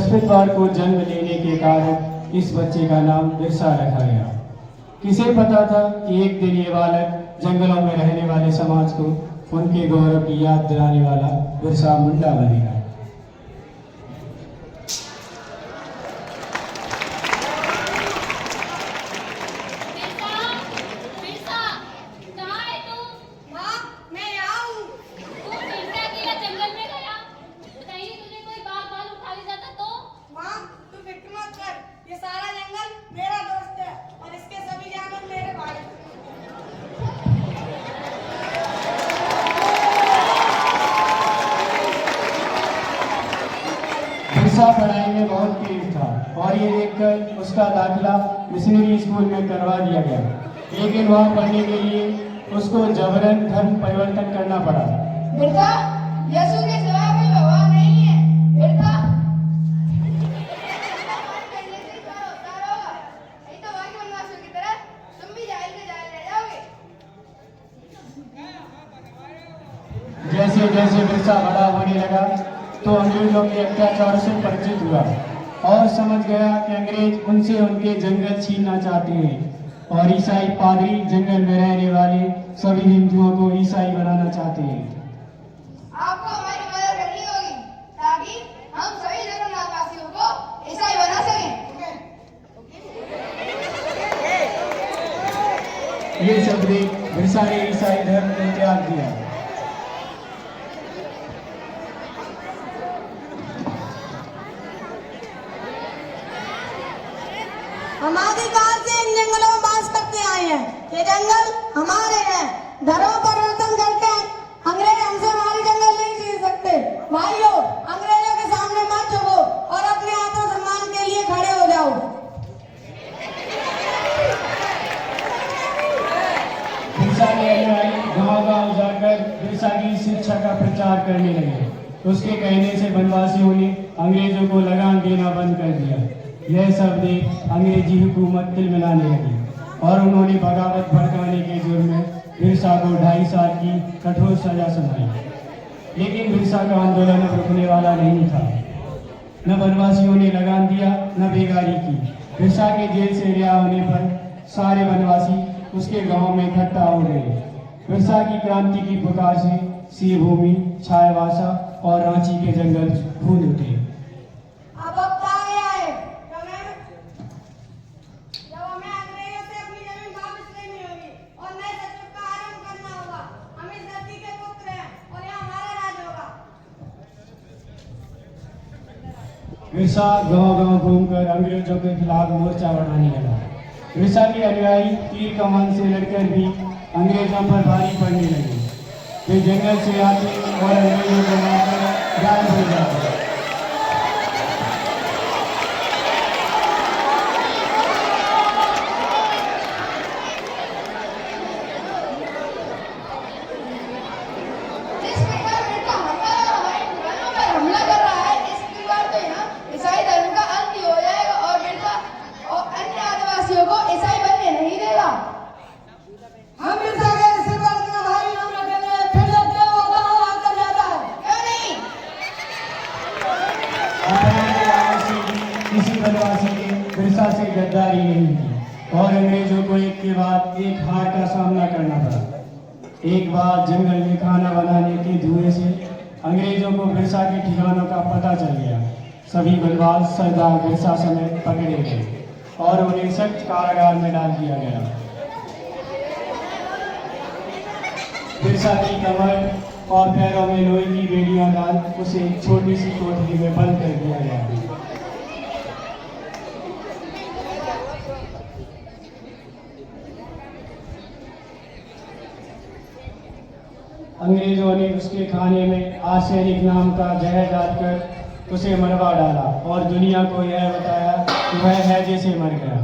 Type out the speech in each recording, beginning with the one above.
बृहस्पतिवार को जन्म लेने के कारण इस बच्चे का नाम बिरसा रखा गया। किसे पता था कि एक दिन ये बालक जंगलों में रहने वाले समाज को उनके गौरव की याद दिलाने वाला बिरसा मुंडा बनेगा। बिरसा पढ़ाई में बहुत तेज था और ये देखकर उसका दाखिला मिशनरी स्कूल में करवा दिया गया, लेकिन वहाँ पढ़ने के लिए उसको जबरन धर्म परिवर्तन करना पड़ा। बिरसा, यीशु के सिवा कोई भगवान नहीं है। बिरसा, जैसे जैसे बिरसा बड़ा होने लगा तो अंग्रेजों के अत्याचार से परिचित हुआ और समझ गया कि अंग्रेज उनसे उनके जंगल छीनना चाहते हैं और ईसाई पादरी जंगल में रहने वाले सभी हिंदुओं को ईसाई बनाना चाहते हैं। आपको हमारी मदद करनी होगी ताकि हम सभी जगन्नाथवासियों को ईसाई बना सकें। ये सब देख बिरसा ने ईसाई धर्म को त्याग दिया। हम आदिकाल से इन जंगलों में वास करते आए हैं। ये जंगल हमारे हैं। धर्म परिवर्तन करके अंग्रेज हमसे हमारी जंगल नहीं छीन सकते। भाइयों, अंग्रेजों के सामने मत झुको और अपने आत्मसम्मान के लिए खड़े हो जाओ। बिरसा के अनुयायी गांव-गांव जाकर बिरसा की शिक्षा का प्रचार करने लगे। उसके कहने से वनवासियों ने अंग्रेजों को लगान देना बंद कर दिया। यह सब देख अंग्रेजी हुकूमत तिलमिलाने लगी और उन्होंने बगावत भड़काने के जुर्म में बिरसा को 2.5 साल की कठोर सजा सुनाई। लेकिन बिरसा का आंदोलन अब रुकने वाला नहीं था। न वनवासियों ने लगान दिया न बेगारी की। बिरसा के जेल से रिहा होने पर सारे वनवासी उसके गांव में इकट्ठा हो गए। बिरसा की क्रांति की पुकार से सिंहभूमि, छायावासा और रांची के जंगल फूल उठे। अब वक्त आ गया है जब हमें अंग्रेजों से अपनी जमीन वापस लेनी होगी और नए सचिव का आरंभ करना होगा। हम इस धरती के पुत्र हैं और यह हमारा राज होगा। बिरसा गांव-गांव घूमकर अंग्रेजों के खिलाफ मोर्चा बढ़ाने लगा। बिरसा के अनुयायी तीर कमान से लड़कर भी अंग्रेजों पर भारी पड़ने लगे। वे जंगल से आते और अंग्रेजों को मारकर गायब हो जाते। जिस प्रकार बिरसा हमारे ठिकानों पर हमला कर रहा है, इस बार तो यहाँ ईसाई धर्म का अंत ही हो जाएगा और बिरसा और अन्य आदिवासियों को ईसाई बनने नहीं देगा। हम बिरसा के सिर पर इतना भारी नाम रखेंगे, फिर जब क्या होता है आकर जाता है। क्यों नहीं? किसी वनवासी ने बिरसा से गद्दारी नहीं की और अंग्रेजों को एक के बाद एक हार का सामना करना पड़ा। एक बार जंगल में खाना बनाने के धुएं से अंग्रेजों को बिरसा के ठिकानों का पता चल गया। सभी वनवासी सरदार बिरसा समेत पकड़े गए और उन्हें सख्त कारागार में डाल दिया गया। बिरसा की कमर और पैरों में लोहे की बेड़ियां डाल उसे एक छोटी सी कोठरी में बंद कर दिया गया। अंग्रेजों ने उसके खाने में आर्सेनिक नाम का जहर डालकर उसे मरवा डाला और दुनिया को यह बताया कि वह हैजे से मर गया।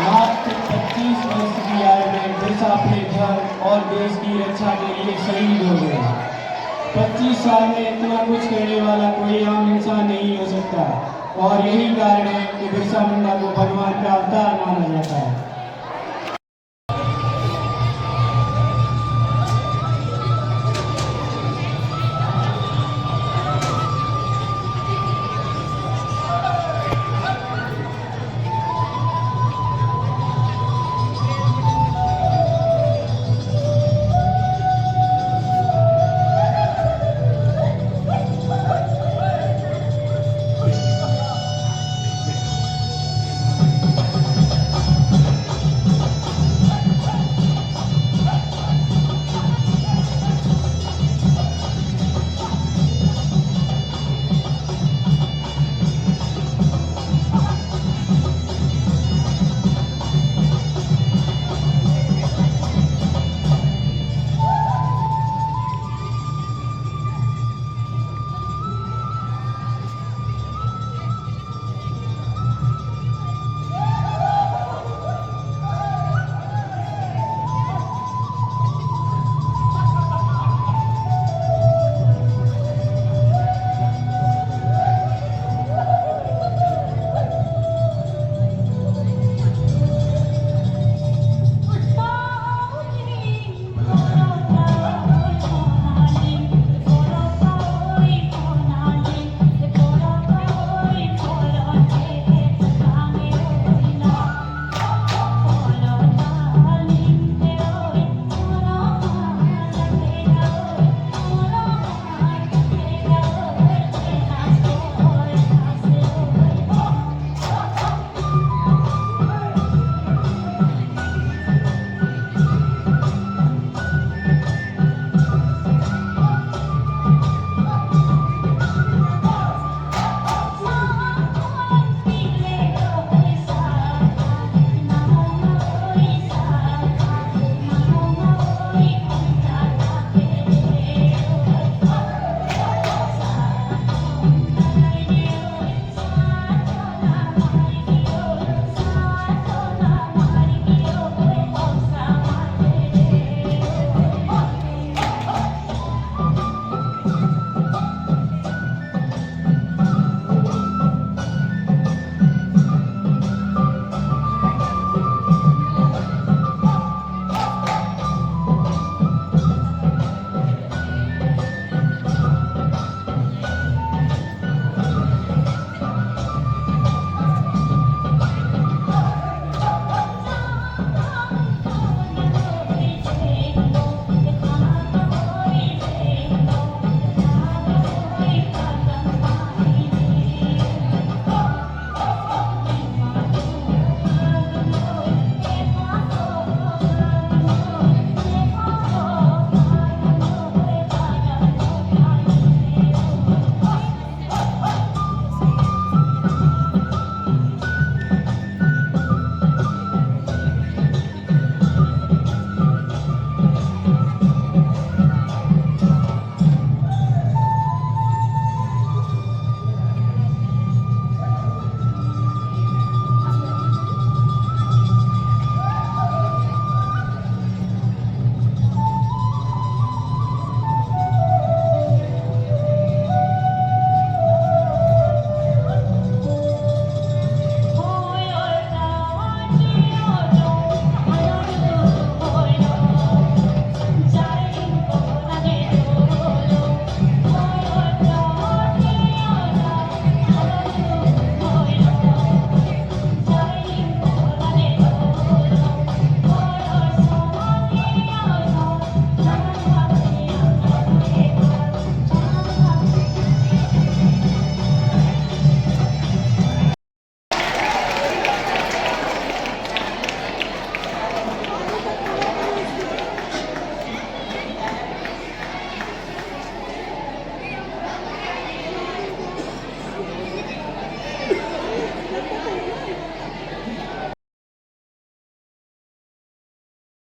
मात्र 25 वर्ष की आयु में बिरसा अपने धर्म और देश की रक्षा के लिए शहीद हो गए। 25 सामने इतना कुछ करने वाला कोई आम इंसान नहीं हो सकता और यही कारण है कि बिरसा मुंडा को भगवान का अवतार माना जाता है।